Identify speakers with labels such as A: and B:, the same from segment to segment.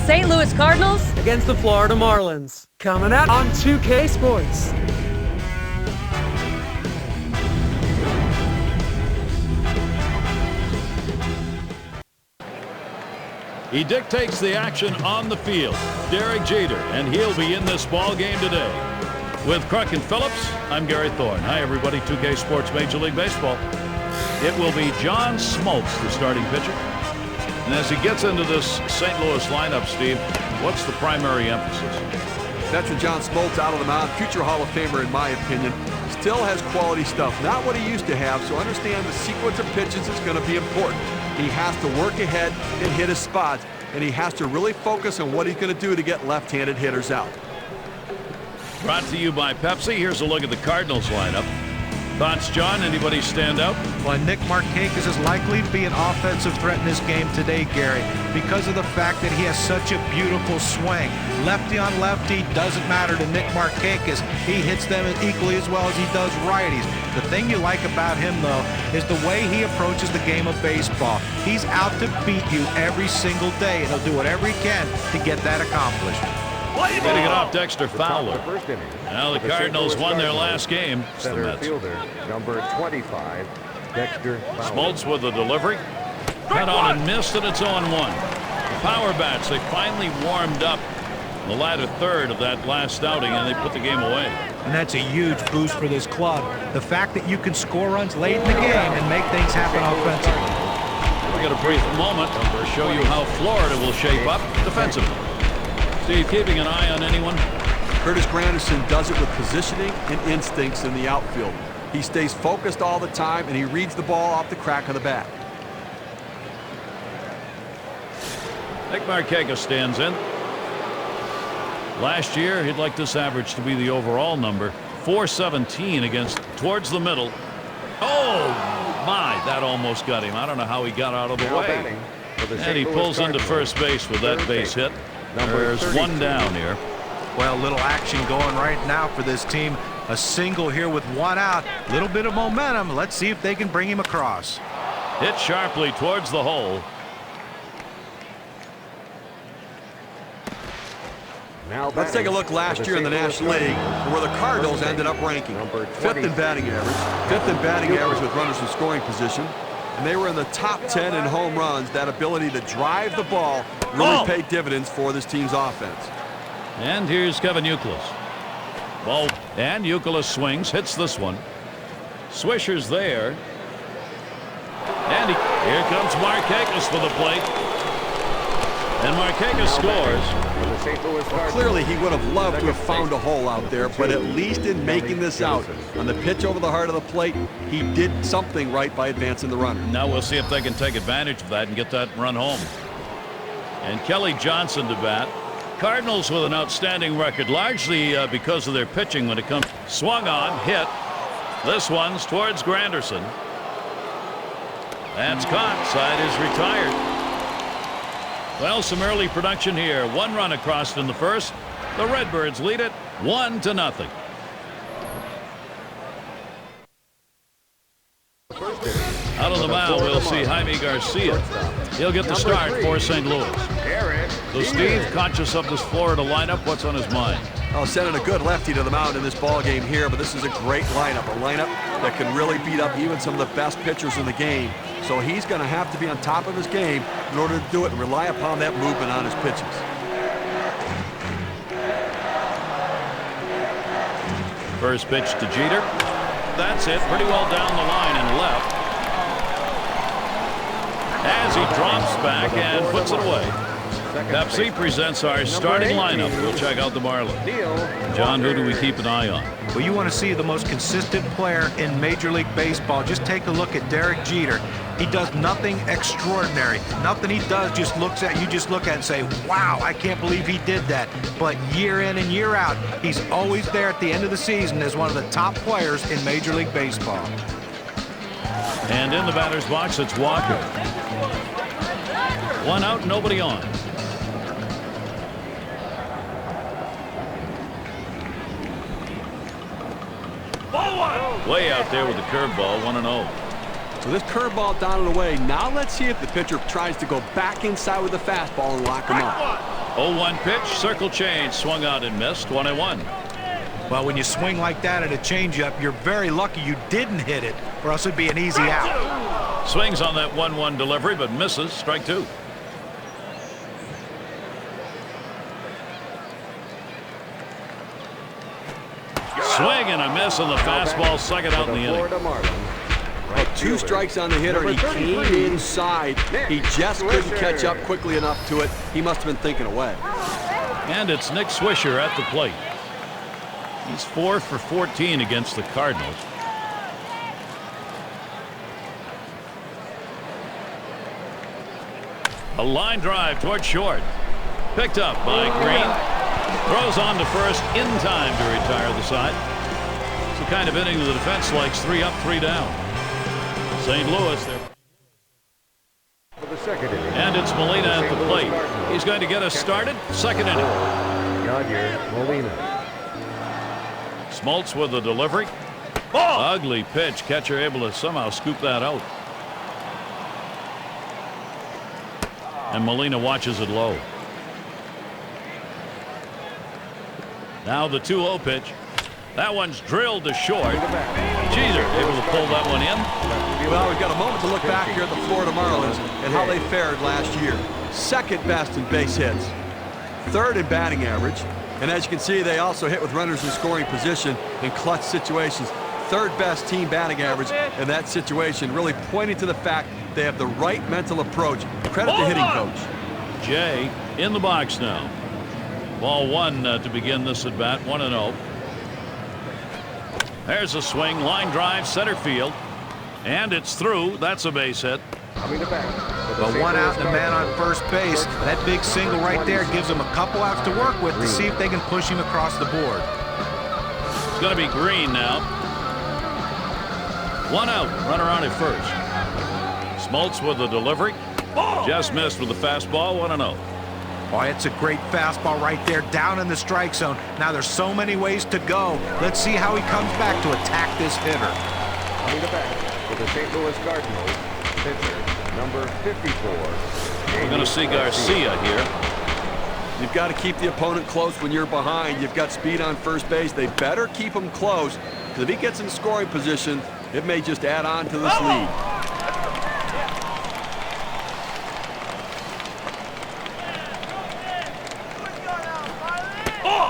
A: St. Louis Cardinals
B: against the Florida Marlins. Coming out on 2K Sports.
C: He dictates the action on the field. Derek Jeter, and he'll be in this ball game today. With Kruk and Phillips, I'm Gary Thorne. Hi, everybody. 2K Sports Major League Baseball. It will be John Smoltz, the starting pitcher. And as he gets into this St. Louis lineup, Steve, what's the primary emphasis?
D: Veteran John Smoltz out on the mound, future Hall of Famer in my opinion. Still has quality stuff, not what he used to have, so understand the sequence of pitches is going to be important. He has to work ahead and hit his spots, and he has to really focus on what he's going to do to get left-handed hitters out.
C: Brought to you by Pepsi. Here's a look at the Cardinals lineup. Thoughts, John? Anybody stand out?
E: Well, Nick Markakis is likely to be an offensive threat in this game today, Gary, because of the fact that he has such a beautiful swing. Lefty on lefty doesn't matter to Nick Markakis. He hits them equally as well as he does righties. The thing you like about him, though, is the way he approaches the game of baseball. He's out to beat you every single day, and he'll do whatever he can to get that accomplished.
C: Getting it off Dexter Fowler. Now the Cardinals won their last game.
F: Center fielder, number 25, Dexter Fowler.
C: Smoltz with the delivery. Cut on and missed, and it's 0-1. The Power Bats, they finally warmed up the latter third of that last outing, and they put the game away.
E: And that's a huge boost for this club. The fact that you can score runs late in the game and make things happen offensively.
C: We'll get a brief moment to show you how Florida will shape up defensively. Steve, keeping an eye on anyone?
D: Curtis Granderson does it with positioning and instincts in the outfield. He stays focused all the time, and he reads the ball off the crack of the bat.
C: Nick Markakis stands in. Last year, he'd like this average to be the overall number. 417 against towards the middle. Oh, my, that almost got him. I don't know how he got out of the way. And he pulls into first base with that base hit. There's one down here.
E: Well, little action going right now for this team. A single here with one out. Little bit of momentum. Let's see if they can bring him across.
C: Hit sharply towards the hole.
D: Let's take a look last year in the National League where the Cardinals ended up ranking. Fifth in batting average with runners in scoring position. And they were in the top 10 in home runs. That ability to drive the ball really paid dividends for this team's offense.
C: And here's Kevin Youkilis. Ball, and Youkilis swings, hits this one. Swisher's there. And here comes Markakis for the plate. And Markakis scores.
D: Well, clearly he would have loved to have found a hole out there, but at least in making this out on the pitch over the heart of the plate, he did something right by advancing the runner.
C: Now we'll see if they can take advantage of that and get that run home. And Kelly Johnson to bat. Cardinals with an outstanding record, largely because of their pitching when it comes. Swung on, hit. This one's towards Granderson. That's caught. Side is retired. Well, some early production here. One run across in the first. The Redbirds lead it 1-0. Out on the mound, we'll see Jaime Garcia. He'll get the start for St. Louis. So, Steve, conscious of this Florida lineup, what's on his mind?
D: Oh, sending a good lefty to the mound in this ball game here, but this is a great lineup, a lineup that can really beat up even some of the best pitchers in the game. So he's going to have to be on top of his game in order to do it and rely upon that movement on his pitches.
C: First pitch to Jeter. That's it. Pretty well down the line and left. As he drops back and puts it away. Pepsi presents our starting lineup. We'll check out the Marlins. John, who do we keep an eye on?
E: Well, you want to see the most consistent player in Major League Baseball. Just take a look at Derek Jeter. He does nothing extraordinary. Nothing he does just looks at you, just look at and say, wow, I can't believe he did that. But year in and year out, he's always there at the end of the season as one of the top players in Major League Baseball.
C: And in the batter's box, it's Walker. One out, nobody on. Way out there with the curveball, 1-0.
D: So this curveball down and away. Now let's see if the pitcher tries to go back inside with the fastball and lock him up.
C: 0-1 pitch, circle change, swung out and missed, 1-1.
E: Well, when you swing like that at a changeup, you're very lucky you didn't hit it, or else it'd be an easy out.
C: Swings on that 1-1 delivery, but misses, strike 2. Swing and a miss on the fastball, second out in the inning.
D: Well, 2 strikes on the hitter, and he came inside. He just couldn't catch up quickly enough to it. He must have been thinking away.
C: And it's Nick Swisher at the plate. He's 4 for 14 against the Cardinals. A line drive toward short. Picked up by Green. Throws on to first in time to retire the side. It's the kind of inning the defense likes. 3 up, 3 down. St. Louis there.
F: For the second inning.
C: And it's Molina at the plate. He's going to get us started. Second inning.
F: Yadier Molina.
C: Smoltz with the delivery. Ugly pitch. Catcher able to somehow scoop that out. And Molina watches it low. Now the 2-0 pitch. That one's drilled to short. Jeter able to pull that one in.
D: Well, we've got a moment to look back here at the Florida Marlins and how they fared last year. Second best in base hits. Third in batting average. And as you can see, they also hit with runners in scoring position in clutch situations. Third best team batting average in that situation, really pointing to the fact they have the right mental approach. Credit the hitting coach.
C: Jay in the box now. Ball 1 to begin this at bat. 1-0. There's a swing, line drive, center field, and it's through. That's a base hit.
F: Coming to bat.
E: But 1 out and a man on first base. That big single right there gives them a couple outs to work with to see if they can push him across the board.
C: It's going to be Green now. 1 out, runner on at first. Smoltz with the delivery. Just missed with the fastball. 1-0.
E: Oh, it's a great fastball right there, down in the strike zone. Now there's so many ways to go. Let's see how he comes back to attack this hitter.
F: Coming to bat for the St. Louis Cardinals, pitcher number 54.
C: We're going to see Garcia here.
D: You've got to keep the opponent close when you're behind. You've got speed on first base. They better keep him close, because if he gets in scoring position, it may just add on to this lead.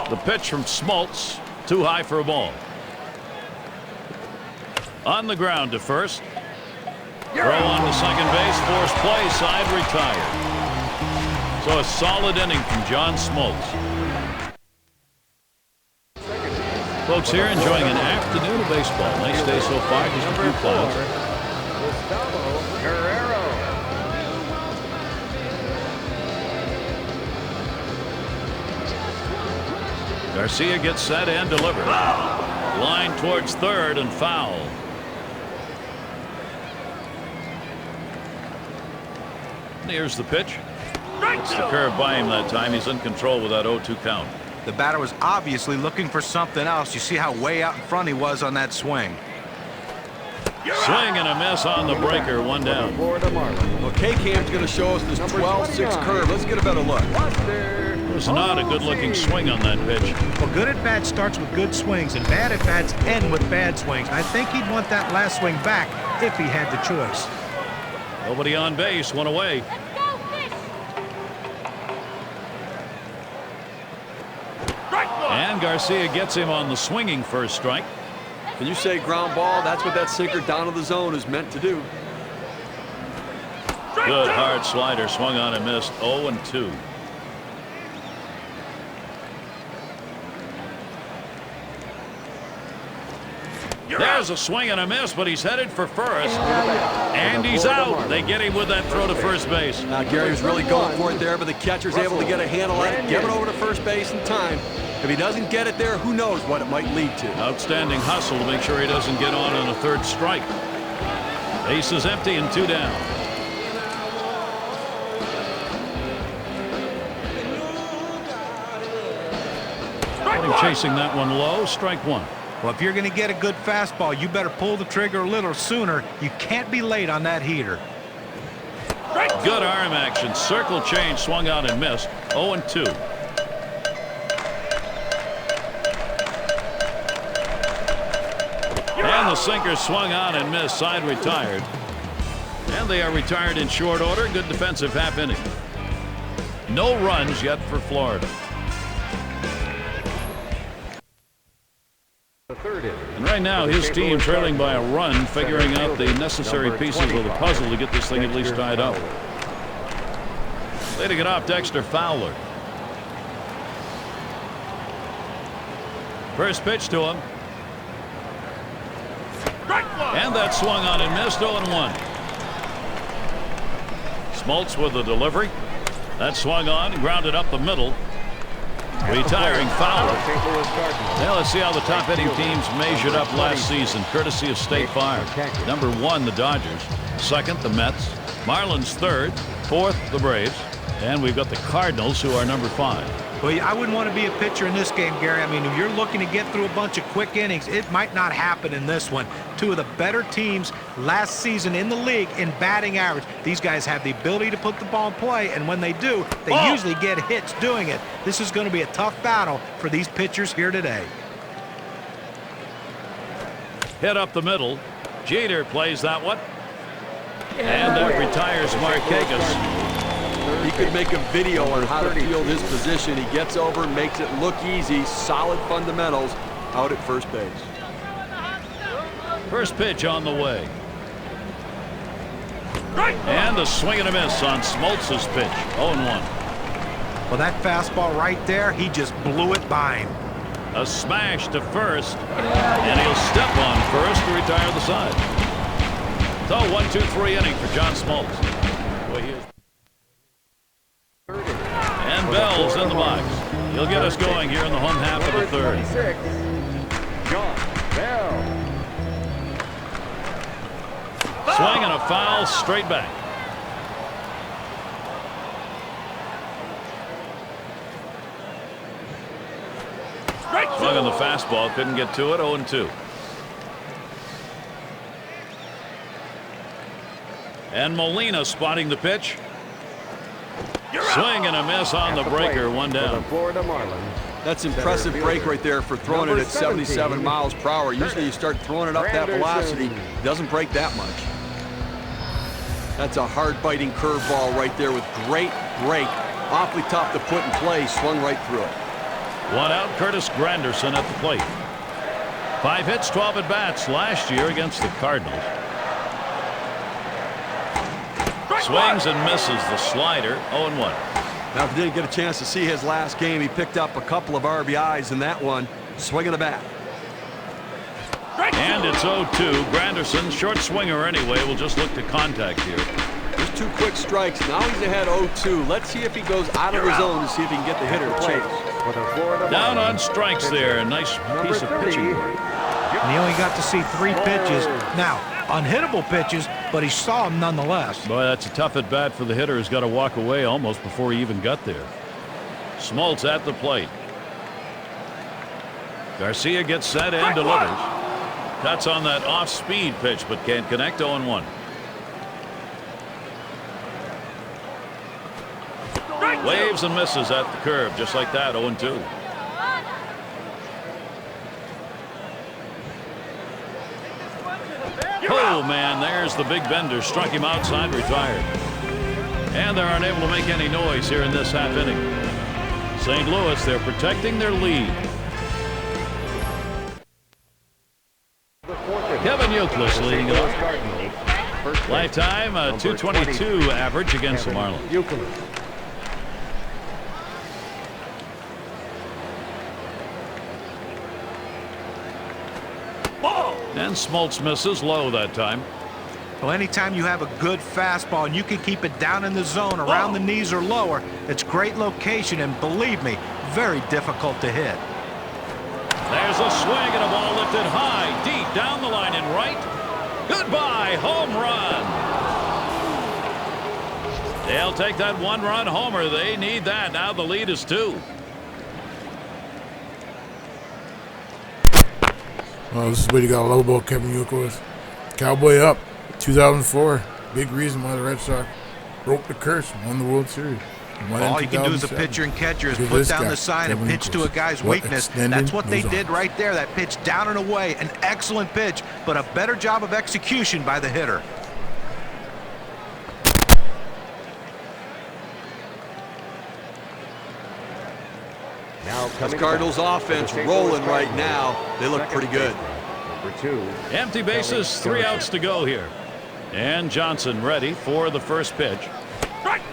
C: The pitch from Smoltz, too high for a ball. On the ground to first. Throw on to second base, forced play, side retired. So a solid inning from John Smoltz. Folks here enjoying an afternoon of baseball. Nice day so far, just a few clouds. Garcia gets set and delivered. Line towards third and foul. And here's the pitch. It's the curve by him that time. He's in control with that 0-2 count.
E: The batter was obviously looking for something else. You see how way out in front he was on that swing.
C: Swing and a miss on the breaker. 1 down.
D: Well, K-Cam's going to show us this 12-6 curve. Let's get a better look.
C: It was not a good-looking swing on that pitch.
E: Well, good at bat starts with good swings, and bad at bats end with bad swings. I think he'd want that last swing back if he had the choice.
C: Nobody on base, 1 away. And Garcia gets him on the swinging first strike.
D: Can you say ground ball? That's what that sinker down to the zone is meant to do.
C: Good hard slider, swung on and missed. 0-2. There's a swing and a miss, but he's headed for first. And he's out. They get him with that throw to first base.
D: Now, Gary was really going for it there, but the catcher's able to get a handle on it, get it over to first base in time. If he doesn't get it there, who knows what it might lead to.
C: Outstanding hustle to make sure he doesn't get on a third strike. Base is empty and 2 down. Chasing that one low, strike 1.
E: Well, if you're going to get a good fastball, you better pull the trigger a little sooner. You can't be late on that heater.
C: good arm action. Circle change, swung out and missed. 0-2. And the sinker swung on and missed. Side retired. And they are retired in short order. Good defensive half inning. No runs yet for Florida. And right now his team trailing by a run, figuring out the necessary pieces of the puzzle to get this thing at least tied up. Leading it off, Dexter Fowler. First pitch to him. And that swung on and missed. 0-1. Smoltz with the delivery. That swung on and grounded up the middle. Retiring Fowler. Now let's see how the top hitting teams measured up last season, courtesy of State Farm. Number 1, the Dodgers. Second, the Mets. Marlins third. Fourth, the Braves. And we've got the Cardinals, who are number 5.
E: Well, I wouldn't want to be a pitcher in this game, Gary. I mean, if you're looking to get through a bunch of quick innings, it might not happen in this one. Two of the better teams last season in the league in batting average. These guys have the ability to put the ball in play, and when they do, they usually get hits doing it. This is going to be a tough battle for these pitchers here today.
C: Hit up the middle. Jeter plays that one. And that retires Marquez.
D: He could make a video on how to field his position. He gets over, makes it look easy. Solid fundamentals out at first base.
C: First pitch on the way. And a swing and a miss on Smoltz's pitch. 0-1.
E: Well, that fastball right there, he just blew it by him.
C: A smash to first. And he'll step on first to retire the side. So 1-2-3 inning for John Smoltz. Well, and Bell's in the box. He'll get us going here in the home half of the third.
F: John Bell.
C: Swing and a foul straight back. Swung on the fastball, couldn't get to it. 0-2. And Molina spotting the pitch. Swing and a miss on the breaker. One down.
F: Florida Marlins.
D: That's impressive break right there for throwing it at 77 miles per hour. Usually you start throwing it up that velocity, it doesn't break that much. That's a hard-biting curveball right there with great break. Awfully tough to put in play. Swung right through it.
C: One out, Curtis Granderson at the plate. 5 hits, 12 at-bats last year against the Cardinals. Swings and misses the slider. 0-1.
D: Now, if you didn't get a chance to see his last game, he picked up a couple of RBIs in that one. Swinging the bat.
C: And it's 0-2. Granderson, short swinger anyway, will just look to contact here.
D: Just 2 quick strikes. Now he's ahead 0-2. Let's see if he goes out of the zone to see if he can get the hitter to chase.
C: Down on strikes there. A nice piece of pitching work.
E: And he only got to see 3 pitches. Now, unhittable pitches, but he saw them nonetheless.
C: Boy, that's a tough at bat for the hitter. He's got to walk away almost before he even got there. Smoltz at the plate. Garcia gets set and delivers. Cuts on that off-speed pitch, but can't connect. 0-1. Waves and misses at the curve, just like that. 0-2. Oh, man, there's the big bender. Struck him outside, retired. And they're unable to make any noise here in this half inning. St. Louis, they're protecting their lead. Kevin Youkilis leading it off. Lifetime, a .222 average against the Marlins. And Smoltz misses low that time.
E: Well, anytime you have a good fastball and you can keep it down in the zone around the knees or lower, it's great location, and believe me, very difficult to hit.
C: There's a swing and a ball lifted high, deep down the line and right. Goodbye, home run. They'll take that 1-run homer. They need that. Now the lead is 2.
A: Well, this is what you got to love about Kevin Youkilis. Cowboy up, 2004. Big reason why the Red Sox broke the curse, won the World Series.
E: All you can do as a pitcher and catcher is put down the sign and pitch to a guy's weakness. That's what they did right there. That pitch down and away, an excellent pitch, but a better job of execution by the hitter.
D: This Cardinals offense rolling right now. They look pretty good.
F: Number 2.
C: Empty bases, 3 outs to go here. And Johnson ready for the first pitch.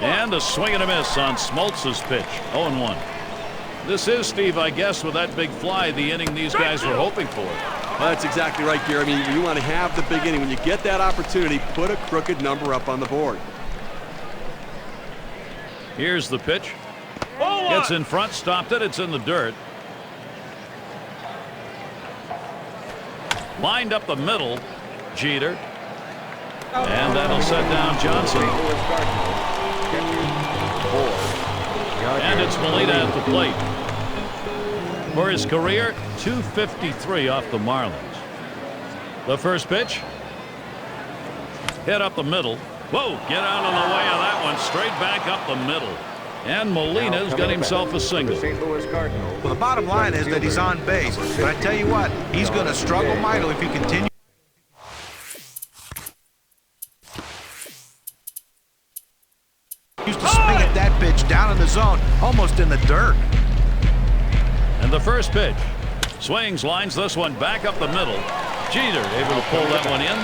C: And a swing and a miss on Smoltz's pitch. 0-1. This is, Steve, I guess, with that big fly, the inning these guys were hoping for.
D: Well, that's exactly right, Gary. I mean, you want to have the big inning. When you get that opportunity, put a crooked number up on the board.
C: Here's the pitch. Gets in front, stopped it. It's in the dirt. Lined up the middle, Jeter. And that'll set down Johnson. And it's Molina at the plate. For his career, 253 off the Marlins. The first pitch. Hit up the middle. Whoa, get out of the way of that one. Straight back up the middle. And Molina's got himself a single.
E: Well, the bottom line is that he's on base. But I tell you what, he's going to struggle mightily if he continues. Used to swing at that pitch down in the zone, almost in the dirt.
C: And the first pitch. Swings, lines this one back up the middle. Jeter able to pull that one in.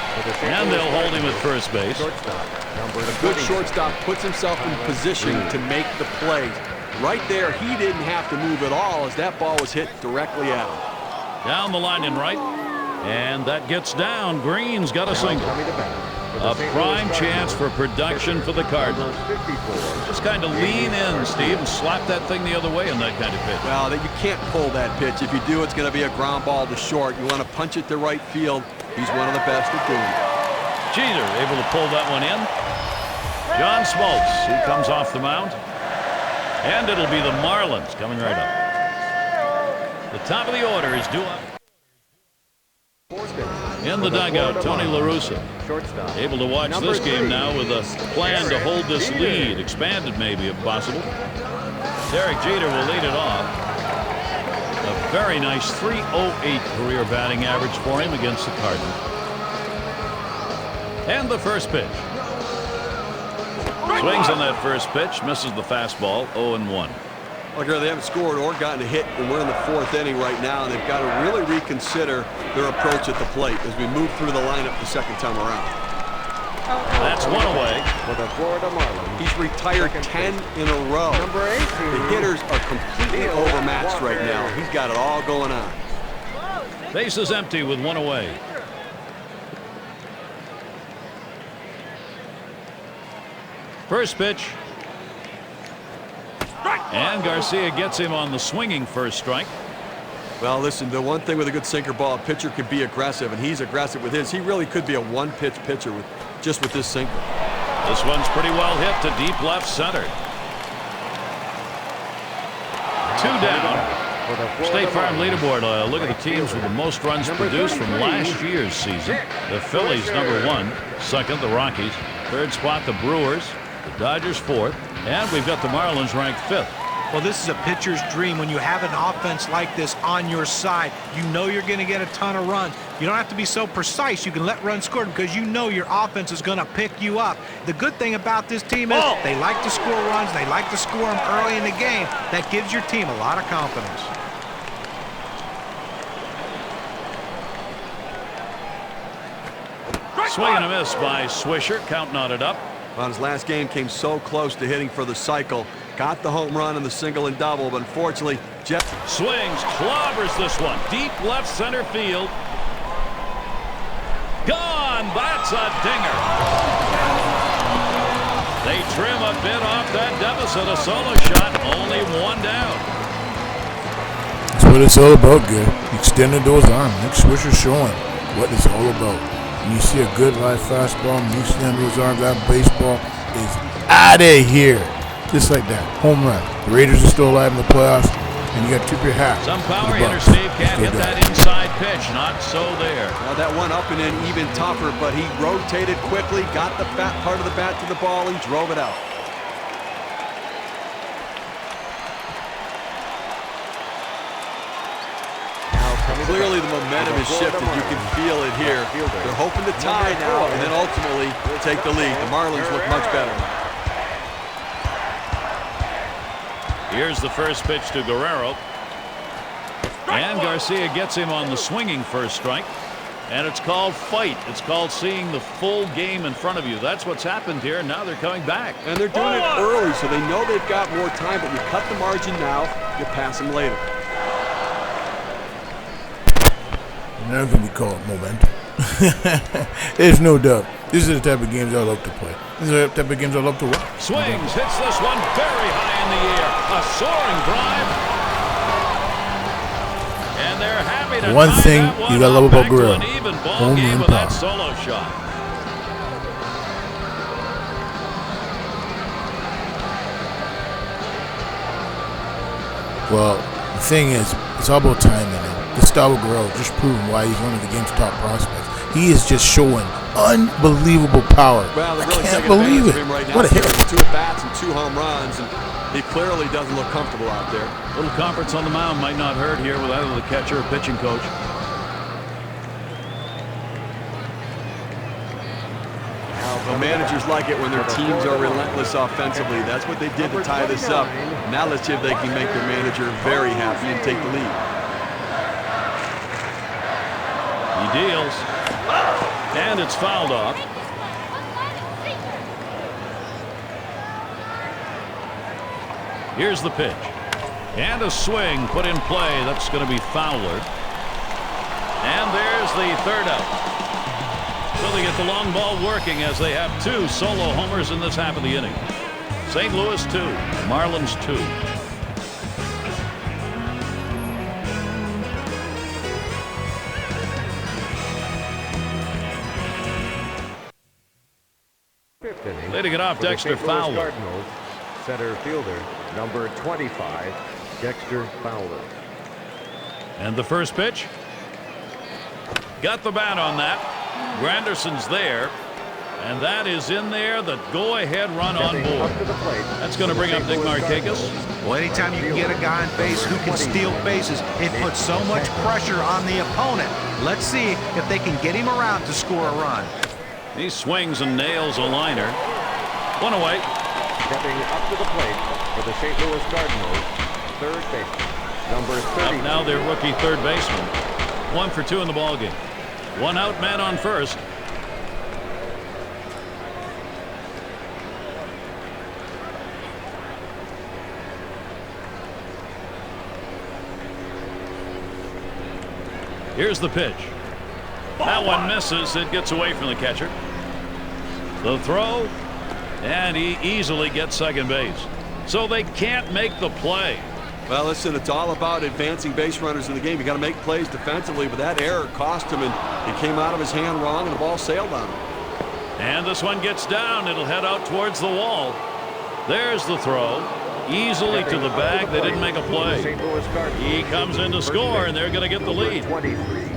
C: And they'll hold him at first base.
D: A good shortstop puts himself in position to make the plays. Right there, he didn't have to move at all as that ball was hit directly at him.
C: Down the line in right. And that gets down. Green's got a single. A prime chance for production for the Cardinals. Just kind of lean in, Steve, and slap that thing the other way in that kind of pitch.
D: Well, you can't pull that pitch. If you do, it's going to be a ground ball to short. You want to punch it to right field. He's one of the best at doing it.
C: Jeter able to pull that one in. John Smoltz, he comes off the mound. And it'll be the Marlins coming right up. The top of the order is due up. In the dugout, Tony La Russa. Able to watch this game now with a plan to hold this lead, expanded maybe if possible. Derek Jeter will lead it off. A very nice .308 career batting average for him against the Cardinals. And the first pitch. Swings on that first pitch, misses the fastball, 0-1.
D: Well, they haven't scored or gotten a hit, and we're in the 4th inning right now, and they've got to really reconsider their approach at the plate as we move through the lineup the second time around.
C: That's one away.
F: For the Florida Marlins.
D: He's retired 10 in a row.
F: Number 18.
D: The hitters are completely overmatched right now. He's got it all going on.
C: Base is empty with one away. First pitch. And Garcia gets him on the swinging first strike.
D: Well, listen, the one thing with a good sinker ball, a pitcher could be aggressive, and he's aggressive with his. He really could be a one-pitch pitcher with this sinker.
C: This one's pretty well hit to deep left center. 2 down. State Farm leaderboard. Look at the teams with the most runs produced from last year's season. The Phillies #1, second the Rockies, third spot the Brewers, the Dodgers 4th, and we've got the Marlins ranked 5th.
E: Well, this is a pitcher's dream. When you have an offense like this on your side, you know you're going to get a ton of runs. You don't have to be so precise. You can let runs score because you know your offense is going to pick you up. The good thing about this team is they like to score runs. They like to score them early in the game. That gives your team a lot of confidence.
D: Swing and a miss by Swisher. Count knotted up. Well, his last game came so close to hitting for the cycle. Got the home run and the single and double, but unfortunately, Jeff swings, clobbers this one. Deep left center field. Gone. That's a dinger. They trim a bit off that deficit. A solo shot, only 1 down.
A: That's what it's all about, good. Extending those arms. Nick Swisher's showing what it's all about. When you see a good live fastball, and you extend those arms, that baseball is out of here. Just like that. Home run. The Raiders are still alive in the playoffs. and you got to tip your hat.
C: Some
A: to
C: power
A: the
C: hitter,
A: Bucks.
C: Steve, can't
A: Still
C: hit
A: got
C: that
A: it.
C: inside pitch. Not so there.
D: Well, that one up and in even tougher, but he rotated quickly, got the fat part of the bat to the ball, and drove it out. Clearly the momentum is shifted. You can feel it here. They're hoping to tie now and then ultimately take the lead. The Marlins look much better now.
C: Here's the first pitch to Guerrero. And Garcia gets him on the swinging first strike. And it's called fight. It's called seeing the full game in front of you. That's what's happened here. Now they're coming back.
D: And they're doing it early, so they know they've got more time, but you cut the margin now, you pass them later.
A: Now can we call it momentum? There's no doubt. This is the type of games I love to play. These are the type of games I love to watch.
C: Swings, hits this one very high in the air. A soaring drive. And they're happy to
A: One
C: tie
A: thing
C: that one
A: you gotta
C: up
A: love about
C: back to
A: Guerrero,
C: an even ball
A: home
C: game
A: run
C: with that
A: power.
C: solo shot.
A: Well, the thing is, it's all about timing. And Gustavo Guerrero just proving why he's one of the game's top prospects. He is just showing unbelievable power.
D: Well, they're
A: I
D: really
A: can't
D: taking
A: believe
D: advantage
A: it.
D: of him right now.
A: What a hit.
D: 2 at-bats and 2 home runs, and he clearly doesn't look comfortable out there.
C: Little conference on the mound might not hurt here with either the catcher or pitching coach.
D: The managers like it when their teams are relentless offensively. That's what they did to tie this up. Now let's see if they can make their manager very happy and take the lead.
C: He deals. And it's fouled off. Here's the pitch. And a swing put in play. That's going to be Fowler. And there's the third out. So they get the long ball working as they have 2 solo homers in this half of the inning. St. Louis 2, Marlins 2. Leading it off, Dexter Fowler.
F: Cardinals, center fielder, number 25, Dexter Fowler.
C: And the first pitch. Got the bat on that. Granderson's there. And that is in there. The go-ahead run on board. That's going to bring up Nick Markakis.
E: Well, anytime you can get a guy on base who can steal bases, it puts so much pressure on the opponent. Let's see if they can get him around to score a run.
C: He swings and nails a liner. One away.
F: Stepping up to the plate for the St. Louis Cardinals, third baseman, number 30.
C: Up now their rookie third baseman. 1 for 2 in the ballgame. 1 out, man on first. Here's the pitch. That one misses. It gets away from the catcher. The throw, and he easily gets second base. So they can't make the play.
D: Well, listen, it's all about advancing base runners in the game. You got to make plays defensively, but that error cost him, and it came out of his hand wrong, and the ball sailed on him.
C: And this one gets down. It'll head out towards the wall. There's the throw. Easily to the bag. They didn't make a play. He comes in to score, and they're going to get the lead.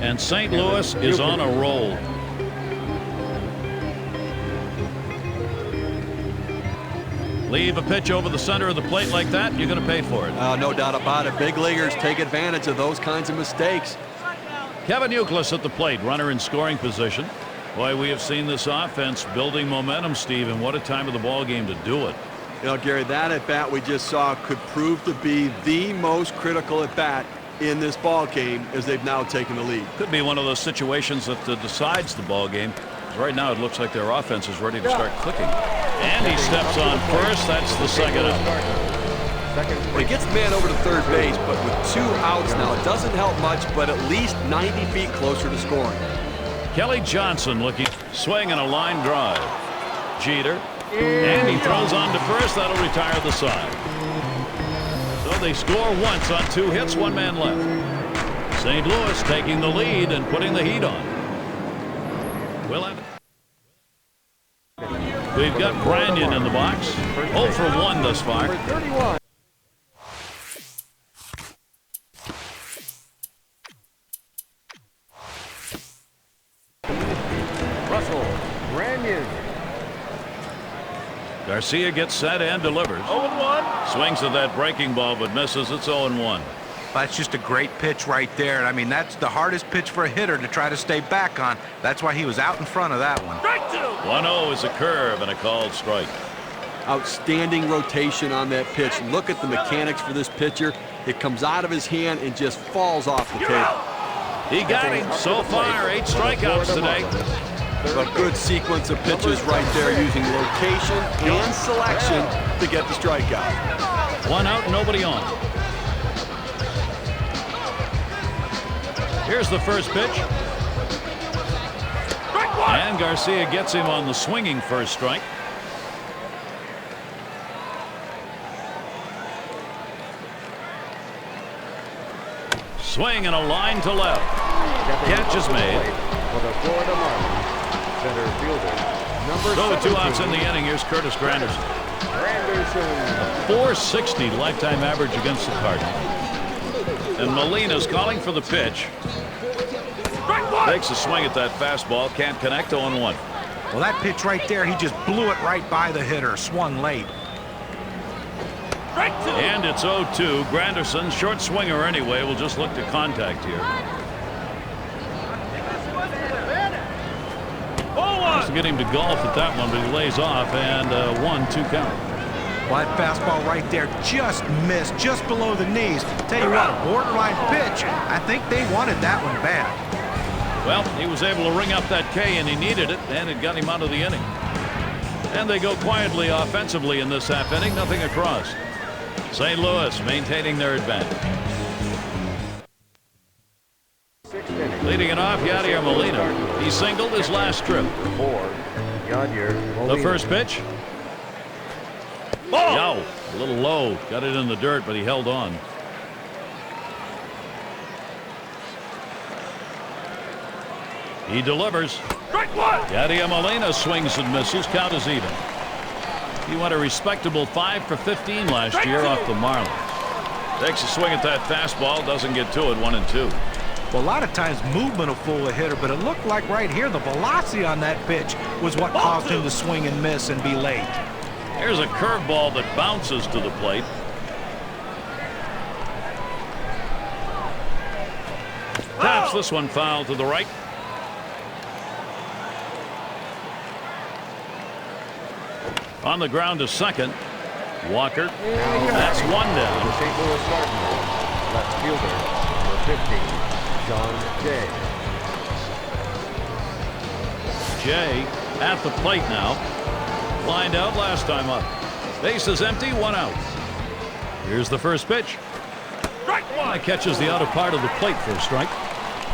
C: And St. Louis is on a roll. Leave a pitch over the center of the plate like that, you're going to pay for it.
D: No doubt about it. Big leaguers take advantage of those kinds of mistakes.
C: Kevin Youkilis at the plate, runner in scoring position. Boy, we have seen this offense building momentum, Steve, and what a time of the ball game to do it.
D: You know, Gary, that at-bat we just saw could prove to be the most critical at-bat in this ball game as they've now taken the lead.
C: Could be one of those situations that decides the ball game. Right now it looks like their offense is ready to start clicking. And he steps on first. That's the second out.
D: Well, he gets the man over to third base, but with 2 outs now, it doesn't help much, but at least 90 feet closer to scoring.
C: Kelly Johnson looking, swinging a line drive. Jeter. And he throws on to first. That'll retire the side. So they score once on 2 hits, 1 man left. St. Louis taking the lead and putting the heat on. We've got Branyan in the box. 0 for 1 thus far.
F: Ranyon.
C: Garcia gets set and delivers. 0-1. Swings at that breaking ball but misses. It's 0-1.
E: That's just a great pitch right there. I mean, that's the hardest pitch for a hitter to try to stay back on. That's why he was out in front of that one.
C: 1-0 is a curve and a called strike.
D: Outstanding rotation on that pitch. Look at the mechanics for this pitcher. It comes out of his hand and just falls off the table.
C: He got him. So far, 8 strikeouts today.
D: A good sequence of pitches right there, using location and selection to get the strikeout.
C: 1 out, nobody on. Here's the first pitch. And Garcia gets him on the swinging first strike. Swing and a line to left. Catch is made.
F: For the Florida Marlins, center fielder, number
C: So with 2 outs
F: 17.
C: in the inning, here's Curtis Granderson.
F: Granderson.
C: 460 lifetime average against the Cardinals. And Molina's calling for the pitch. Takes a swing at that fastball. Can't connect. 0-1.
E: Well, that pitch right there, he just blew it right by the hitter. Swung late.
C: And it's 0-2. Granderson, short swinger anyway, will just look to contact here. Has to get him to golf at that one, but he lays off, and 1-2 count.
E: Well, that fastball right there just missed, just below the knees. Tell you what, a borderline pitch. I think they wanted that one bad.
C: Well, he was able to ring up that K, and he needed it, and it got him out of the inning. And they go quietly offensively in this half inning, nothing across. St. Louis maintaining their advantage. Leading it off, Yadier Molina. He singled his last trip. The first pitch. Yow, a little low. Got it in the dirt, but he held on. He delivers. Yadier Molina swings and misses. Count is even. He went a respectable 5 for 15 last year off the Marlins. Takes a swing at that fastball. Doesn't get to it. 1-2.
E: Well, a lot of times movement will fool a hitter, but it looked like right here the velocity on that pitch was what caused him to swing and miss and be late.
C: Here's a curveball that bounces to the plate. Taps this one foul to the right. On the ground to second. Walker. That's 1 down.
F: The St. Louis Cardinals, left fielder, number 50, John Jay.
C: Jay at the plate now. Lined out last time up. Base is empty, 1 out. Here's the first pitch. That catches the outer part of the plate for a strike.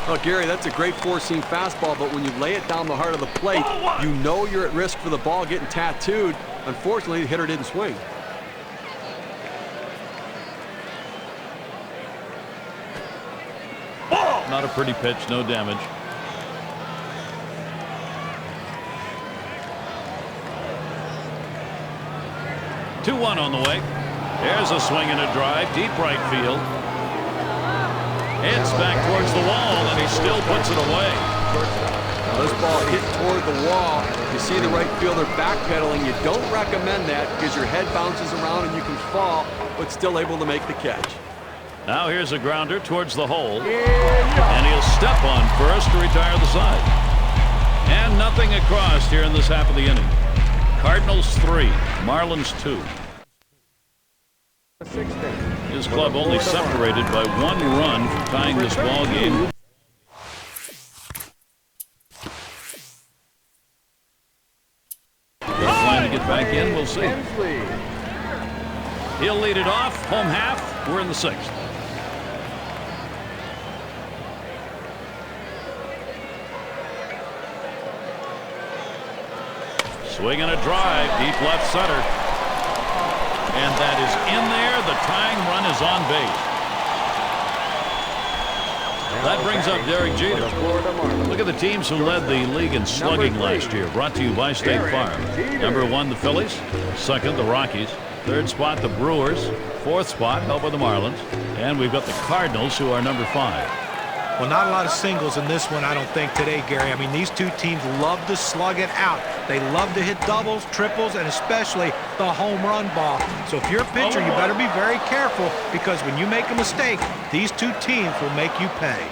D: Oh, Gary, that's a great four-seam fastball, but when you lay it down the heart of the plate, you know you're at risk for the ball getting tattooed. Unfortunately, the hitter didn't swing.
C: Not a pretty pitch, no damage. Two 2-1 on the way. There's a swing and a drive, deep right field. It's back towards the wall, and he still puts it away.
D: This ball hit toward the wall. You see the right fielder backpedaling. You don't recommend that because your head bounces around and you can fall, but still able to make the catch.
C: Now here's a grounder towards the hole. And he'll step on first to retire the side. And nothing across here in this half of the inning. Cardinals 3, Marlins 2. His club only separated by 1 run from tying this ball game. He'll plan to get back in. We'll see. He'll lead it off. Home half. We're in the 6th. Swing and a drive, deep left center. And that is in there. The tying run is on base. That brings up Derek Jeter. Look at the teams who led the league in slugging last year. Brought to you by State Farm. Number 1, the Phillies. 2nd, the Rockies. 3rd spot, the Brewers. 4th spot, held by the Marlins. And we've got the Cardinals, who are number 5.
E: Well, not a lot of singles in this one, I don't think, today, Gary. I mean, these two teams love to slug it out. They love to hit doubles, triples, and especially the home run ball. So if you're a pitcher, you better be very careful, because when you make a mistake, these two teams will make you pay.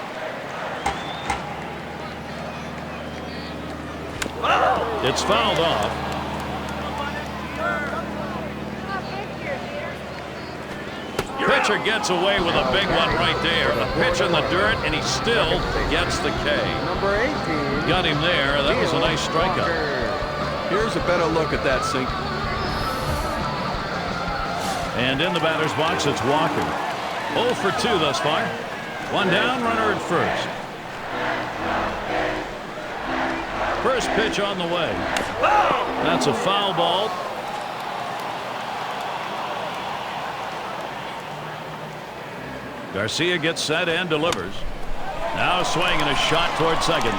C: It's fouled off. Pitcher gets away with a big one right there. A pitch in the dirt, and he still gets the K.
F: Number 18.
C: Got him there. That was a nice strikeout.
D: Here's a better look at that sink.
C: And in the batter's box, it's Walker. 0 for 2 thus far. One down, runner at first. First pitch on the way. That's a foul ball. Garcia gets set and delivers. Now swinging a shot toward second.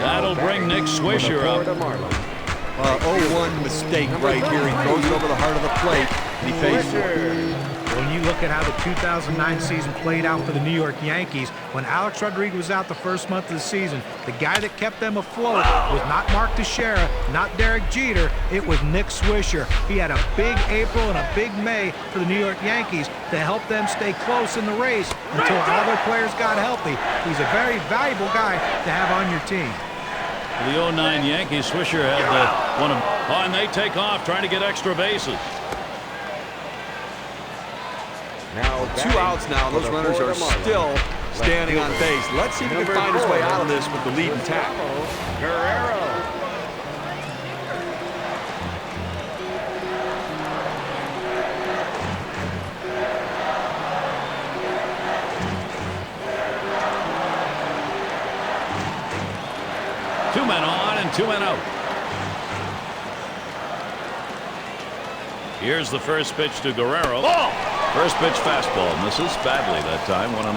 C: That'll bring Nick Swisher up.
D: 0-1 mistake right here. He throws it over the heart of the plate, and he faces it.
E: When you look at how the 2009 season played out for the New York Yankees, when Alex Rodriguez was out the first month of the season, the guy that kept them afloat was not Mark Teixeira, not Derek Jeter, it was Nick Swisher. He had a big April and a big May for the New York Yankees to help them stay close in the race until all their players got healthy. He's a very valuable guy to have on your team.
C: For the 09 Yankees, Swisher had one of... Oh, and they take off trying to get extra bases.
F: Now
D: 2 outs now. Those runners are still standing on base. Let's see if he can find his way out of this with the lead intact.
F: Guerrero.
C: Two men on and 2 men out. Here's the first pitch to Guerrero. Oh! First pitch fastball. Misses badly that time. 1-0.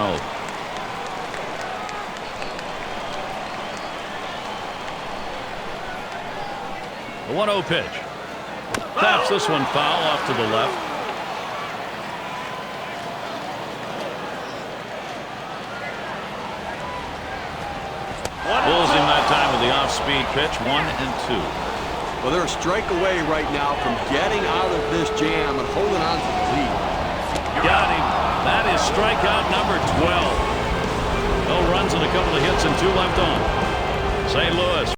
C: The 1-0 pitch. Taps this one foul off to the left. Pulls him that time with the off-speed pitch. 1-2.
D: Well, they're a strike away right now from getting out of this jam and holding on to the lead.
C: Got him. That is strikeout number 12. No runs and a couple of hits and 2 left on. St. Louis